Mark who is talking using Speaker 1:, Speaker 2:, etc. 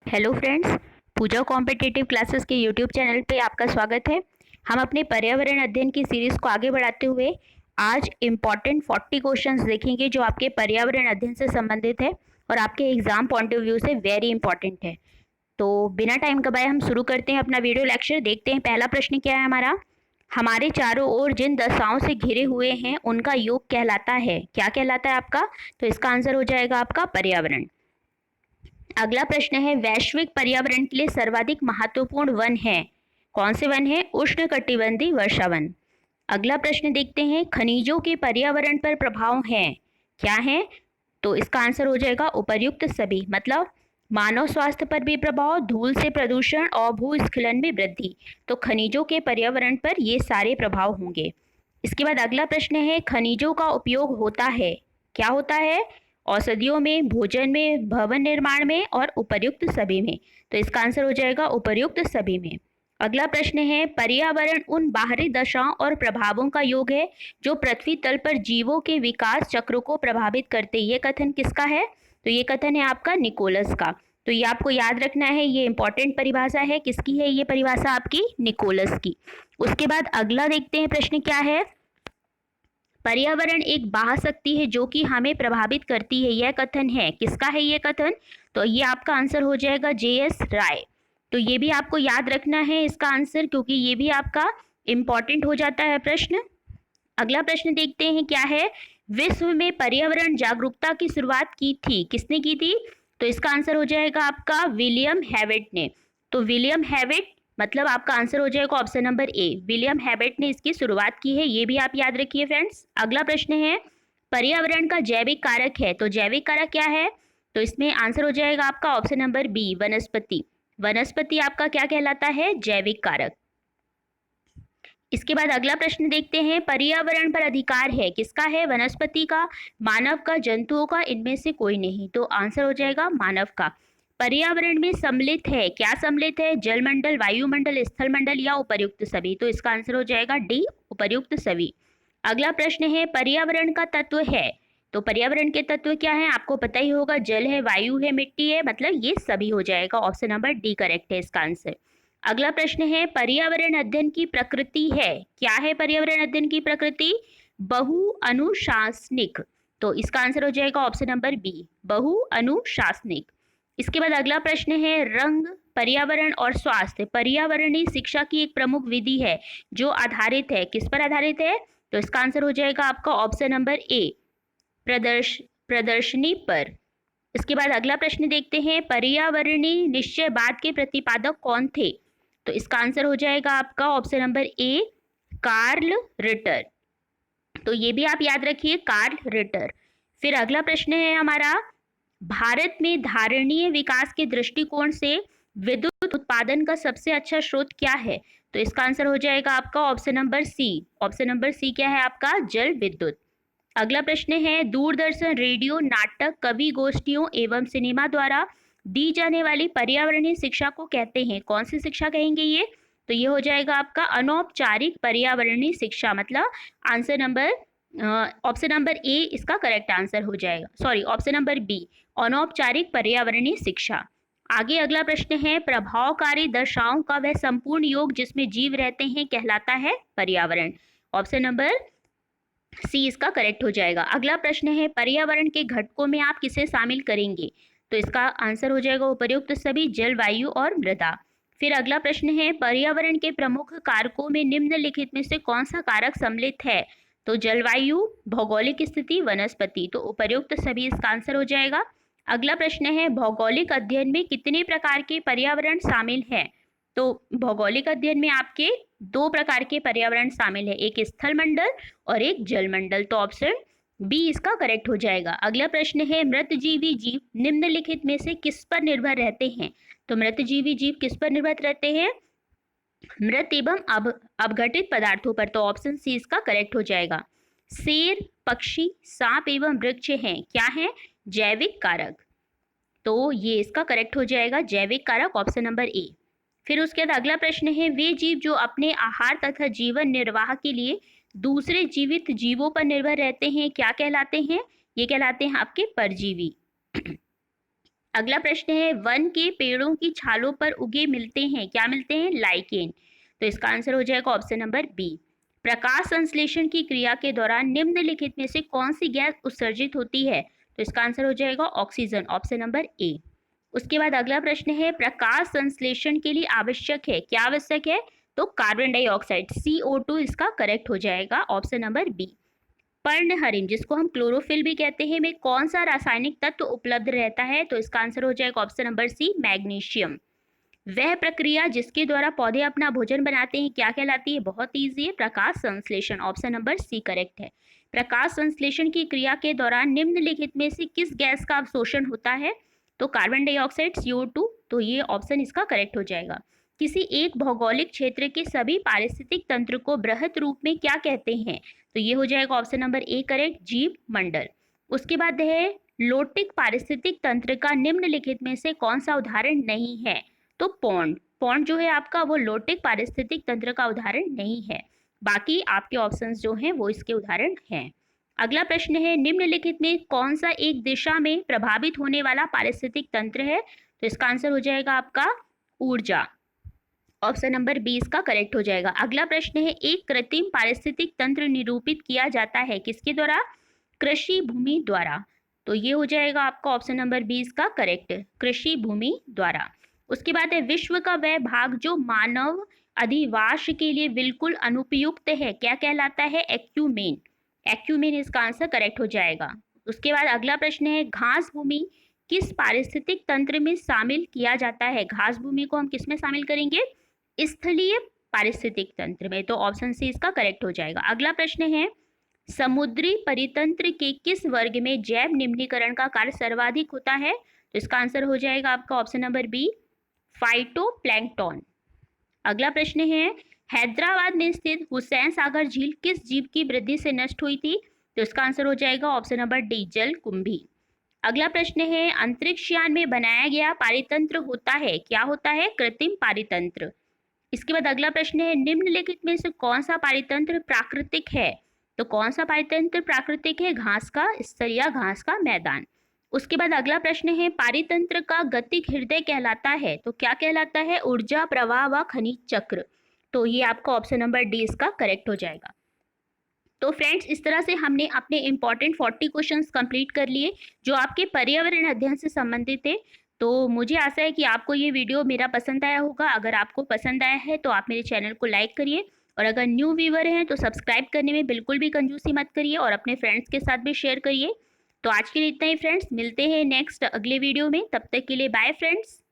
Speaker 1: Hello friends, पूजा competitive classes के YouTube channel पे आपका स्वागत है। हम अपने पर्यावरण अध्ययन की सीरीज़ को आगे बढ़ाते हुए आज इम्पॉर्टेंट 40 क्वेश्चंस देखेंगे जो आपके पर्यावरण अध्ययन से संबंधित है और आपके एग्जाम पॉइंट ऑफ व्यू से वेरी इंपॉर्टेंट है। तो बिना टाइम गवाए हम शुरू करते हैं अपना वीडियो लेक्चर। देखते हैं पहला प्रश्न क्या है हमारा। हमारे चारों ओर जिन दशाओं से घिरे हुए हैं उनका योग कहलाता है। क्या कहलाता है आपका? तो इसका आंसर हो जाएगा आपका पर्यावरण। अगला प्रश्न है, वैश्विक पर्यावरण के लिए सर्वाधिक महत्वपूर्ण वन है। कौन से वन है? उष्णकटिबंधीय वर्षा वन। अगला प्रश्न देखते हैं, खनिजों के पर्यावरण पर प्रभाव हैं। क्या है? तो इसका आंसर हो जाएगा उपर्युक्त सभी। मतलब मानव स्वास्थ्य पर भी प्रभाव, धूल से प्रदूषण और भूस्खलन में वृद्धि। तो खनिजों के पर्यावरण पर ये सारे प्रभाव होंगे। इसके बाद अगला प्रश्न है, खनिजों का उपयोग होता है। क्या होता है? औषधियों में, भोजन में, भवन निर्माण में और उपर्युक्त सभी में। तो इसका आंसर हो जाएगा उपर्युक्त सभी में। अगला प्रश्न है, पर्यावरण उन बाहरी दशाओं और प्रभावों का योग है जो पृथ्वी तल पर जीवों के विकास चक्र को प्रभावित करते। ये कथन किसका है? तो ये कथन है आपका निकोलस का। तो ये आपको याद रखना है, ये इंपॉर्टेंट परिभाषा है। किसकी है ये परिभाषा? आपकी निकोलस की। उसके बाद अगला देखते हैं प्रश्न क्या है। पर्यावरण एक बाह्य शक्ति है जो कि हमें प्रभावित करती है। यह कथन है किसका है ये कथन? तो ये आपका आंसर हो जाएगा जे.एस. राय। तो ये भी आपको याद रखना है इसका आंसर, क्योंकि ये भी आपका इंपॉर्टेंट हो जाता है प्रश्न। अगला प्रश्न देखते हैं क्या है। विश्व में पर्यावरण जागरूकता की शुरुआत की थी। किसने की थी? तो इसका आंसर हो जाएगा आपका विलियम हैवेट ने। तो विलियम हैवेट मतलब आपका आंसर हो जाएगा ऑप्शन नंबर ए, विलियम हैवेट ने इसकी शुरुआत की है। ये भी आप याद रखिए फ्रेंड्स। अगला प्रश्न है, पर्यावरण का जैविक कारक है। तो जैविक कारक क्या है? तो इसमें आंसर हो जाएगा आपका ऑप्शन नंबर बी, वनस्पति। वनस्पति आपका क्या कहलाता है? जैविक कारक। इसके बाद अगला प्रश्न देखते हैं, पर्यावरण पर अधिकार है। किसका है? वनस्पति का, मानव का, जंतुओं का, इनमें से कोई नहीं। तो आंसर हो जाएगा मानव का। पर्यावरण में सम्मिलित है। क्या सम्मिलित है? जलमंडल, वायुमंडल, स्थलमंडल या उपर्युक्त सभी। तो इसका आंसर हो जाएगा डी, उपर्युक्त सभी। अगला प्रश्न है, पर्यावरण का तत्व है। तो पर्यावरण के तत्व क्या है? आपको पता ही होगा, जल है, वायु है, मिट्टी है, मतलब ये सभी हो जाएगा। ऑप्शन नंबर डी करेक्ट है इसका आंसर। अगला प्रश्न है, पर्यावरण अध्ययन की प्रकृति है। क्या है पर्यावरण अध्ययन की प्रकृति? बहु अनुशासनिक। तो इसका आंसर हो जाएगा ऑप्शन नंबर बी, बहु अनुशासनिक। इसके बाद अगला प्रश्न है, रंग, पर्यावरण और स्वास्थ्य पर्यावरणीय शिक्षा की एक प्रमुख विधि है जो आधारित है। किस पर आधारित है? तो इसका आंसर हो जाएगा आपका ऑप्शन नंबर ए, प्रदर्शनी पर। इसके बाद अगला प्रश्न देखते हैं, पर्यावरणीय निश्चयवाद के प्रतिपादक कौन थे? तो इसका आंसर हो जाएगा आपका option number A, Karl Ritter. तो ये भी आप याद रखिए, कार्ल रिटर। फिर अगला प्रश्न है हमारा, भारत में धारणीय विकास के दृष्टिकोण से विद्युत उत्पादन का सबसे अच्छा स्रोत क्या है? तो इसका आंसर हो जाएगा आपका option number C. Option number C क्या है आपका? जल विद्युत। अगला प्रश्न है, दूरदर्शन, रेडियो, नाटक, कवि गोष्ठियों एवं सिनेमा द्वारा दी जाने वाली पर्यावरणीय शिक्षा को कहते हैं। कौन सी शिक्षा कहेंगे ये? तो ये हो जाएगा आपका अनौपचारिक पर्यावरणीय शिक्षा। मतलब आंसर नंबर ऑप्शन नंबर ए इसका करेक्ट आंसर हो जाएगा। सॉरी, ऑप्शन नंबर बी, अनौपचारिक पर्यावरणीय शिक्षा। आगे अगला प्रश्न है, प्रभावकारी दशाओं का वह संपूर्ण योग जिसमें जीव रहते हैं कहलाता है पर्यावरण। ऑप्शन नंबर सी इसका करेक्ट हो जाएगा। अगला प्रश्न है, पर्यावरण के घटकों में आप किसे शामिल करेंगे? तो इसका आंसर हो जाएगा उपर्युक्त सभी, जल, वायु और मृदा। फिर अगला प्रश्न है, पर्यावरण के प्रमुख कारकों में निम्नलिखित में से कौन सा कारक सम्मिलित है? तो जलवायु, भौगोलिक स्थिति, वनस्पति। तो उपर्युक्त सभी इसका आंसर हो जाएगा। अगला प्रश्न है, भौगोलिक अध्ययन में कितने प्रकार के पर्यावरण शामिल हैं? तो भौगोलिक अध्ययन में आपके दो प्रकार के पर्यावरण शामिल है, एक स्थल मंडल और एक जल मंडल। तो ऑप्शन बी इसका करेक्ट हो जाएगा। अगला प्रश्न है, मृतजीवी जीव निम्नलिखित में से किस पर निर्भर रहते हैं? तो मृतजीवी जीव किस पर निर्भर रहते हैं? मृत एवं अपघटित पदार्थों पर। तो ऑप्शन सी इसका करेक्ट हो जाएगा। शेर, पक्षी, सांप एवं वृक्ष हैं क्या है? जैविक कारक। तो ये इसका करेक्ट हो जाएगा, जैविक कारक, ऑप्शन नंबर ए। फिर उसके बाद अगला प्रश्न है, वे जीव जो अपने आहार तथा जीवन निर्वाह के लिए दूसरे जीवित जीवों पर निर्भर रहते हैं क्या कहलाते हैं? ये कहलाते हैं आपके परजीवी। अगला प्रश्न है, वन के पेड़ों की छालों पर उगे मिलते हैं, क्या मिलते हैं? लाइकेन। तो इसका आंसर हो जाएगा ऑप्शन नंबर बी। प्रकाश संश्लेषण की क्रिया के दौरान निम्नलिखित में से कौन सी गैस उत्सर्जित होती है? तो इसका आंसर हो जाएगा ऑक्सीजन, ऑप्शन नंबर ए। उसके बाद अगला प्रश्न है, प्रकाश संश्लेषण के लिए आवश्यक है, क्या आवश्यक है? तो कार्बन डाइऑक्साइड, CO2 इसका करेक्ट हो जाएगा, ऑप्शन नंबर बी। पर्णहरिण, जिसको हम क्लोरोफिल भी कहते हैं, में कौन सा रासायनिक तत्व उपलब्ध रहता है? तो इसका आंसर हो जाएगा ऑप्शन नंबर सी, मैग्नीशियम। वह प्रक्रिया जिसके द्वारा पौधे अपना भोजन बनाते हैं क्या कहलाती है? बहुत ईजी है, प्रकाश संश्लेषण, ऑप्शन नंबर सी करेक्ट है। प्रकाश संश्लेषण की क्रिया के दौरान निम्नलिखित में से किस गैस का अवशोषण होता है? तो कार्बन डाइऑक्साइड, CO2, तो ये ऑप्शन इसका करेक्ट हो जाएगा। किसी एक भौगोलिक क्षेत्र के सभी पारिस्थितिक तंत्र को बृहत रूप में क्या कहते हैं? तो ये हो जाएगा ऑप्शन नंबर ए करेक्ट, जीव मंडल। उसके बाद है, लोटिक पारिस्थितिक तंत्र का निम्नलिखित में से कौन सा उदाहरण नहीं है? तो पॉन्ड, पॉन्ड जो है आपका वो लोटिक पारिस्थितिक तंत्र का उदाहरण नहीं है। बाकी आपके ऑप्शंस जो हैं वो इसके उदाहरण हैं। अगला प्रश्न है, निम्नलिखित में कौन सा एक दिशा में प्रभावित होने वाला पारिस्थितिक तंत्र है? तो इसका आंसर हो जाएगा आपका ऊर्जा, ऑप्शन नंबर 20 का करेक्ट हो जाएगा। अगला प्रश्न है, एक कृत्रिम पारिस्थितिक तंत्र निरूपित किया जाता है किसके द्वारा? कृषि भूमि द्वारा। तो ये हो जाएगा आपका ऑप्शन नंबर 20 का करेक्ट, कृषि भूमि द्वारा। उसके बाद है, विश्व का वह भाग जो मानव अधिवास के लिए बिल्कुल अनुपयुक्त है क्या कहलाता है? एक्यूमेन, एक्यूमेन इसका आंसर करेक्ट हो जाएगा। उसके बाद अगला प्रश्न है, घास भूमि किस पारिस्थितिक तंत्र में शामिल किया जाता है? घास भूमि को हम किस में शामिल करेंगे? स्थलीय पारिस्थितिक तंत्र में, तो ऑप्शन सी इसका करेक्ट हो जाएगा। अगला प्रश्न है, समुद्री परितंत्र के किस वर्ग में जैव निम्नीकरण का कार्य सर्वाधिक होता है? तो इसका आंसर हो जाएगा आपका ऑप्शन नंबर बी, फाइटोप्लैंक्टन। अगला प्रश्न है, हैदराबाद में स्थित हुसैन सागर झील किस जीव की वृद्धि से नष्ट हुई थी? तो इसका आंसर हो जाएगा ऑप्शन नंबर डी, जलकुंभी। अगला प्रश्न है, अंतरिक्ष यान में बनाया गया पारितंत्र होता है, क्या होता है? कृत्रिम पारितंत्र। इसके बाद अगला प्रश्न है, निम्नलिखित में से कौन सा पारितंत्र प्राकृतिक है? तो कौन सा पारितंत्र प्राकृतिक है? घास का स्तर या घास का मैदान। उसके बाद अगला प्रश्न है, पारितंत्र का गतिक हृदय कहलाता है, तो क्या कहलाता है? ऊर्जा प्रवाह व खनिज चक्र। तो ये आपका ऑप्शन नंबर डी इसका करेक्ट हो जाएगा। तो फ्रेंड्स, इस तरह से हमने अपने इंपॉर्टेंट 40 क्वेश्चंस कंप्लीट कर लिए जो आपके पर्यावरण अध्ययन से संबंधित थे। तो मुझे आशा है कि आपको ये वीडियो मेरा पसंद आया होगा। अगर आपको पसंद आया है तो आप मेरे चैनल को लाइक करिए, और अगर न्यू व्यूअर हैं तो सब्सक्राइब करने में बिल्कुल भी कंजूसी मत करिए, और अपने फ्रेंड्स के साथ भी शेयर करिए। तो आज के लिए इतना ही फ्रेंड्स, मिलते हैं नेक्स्ट अगले वीडियो में। तब तक के लिए बाय फ्रेंड्स।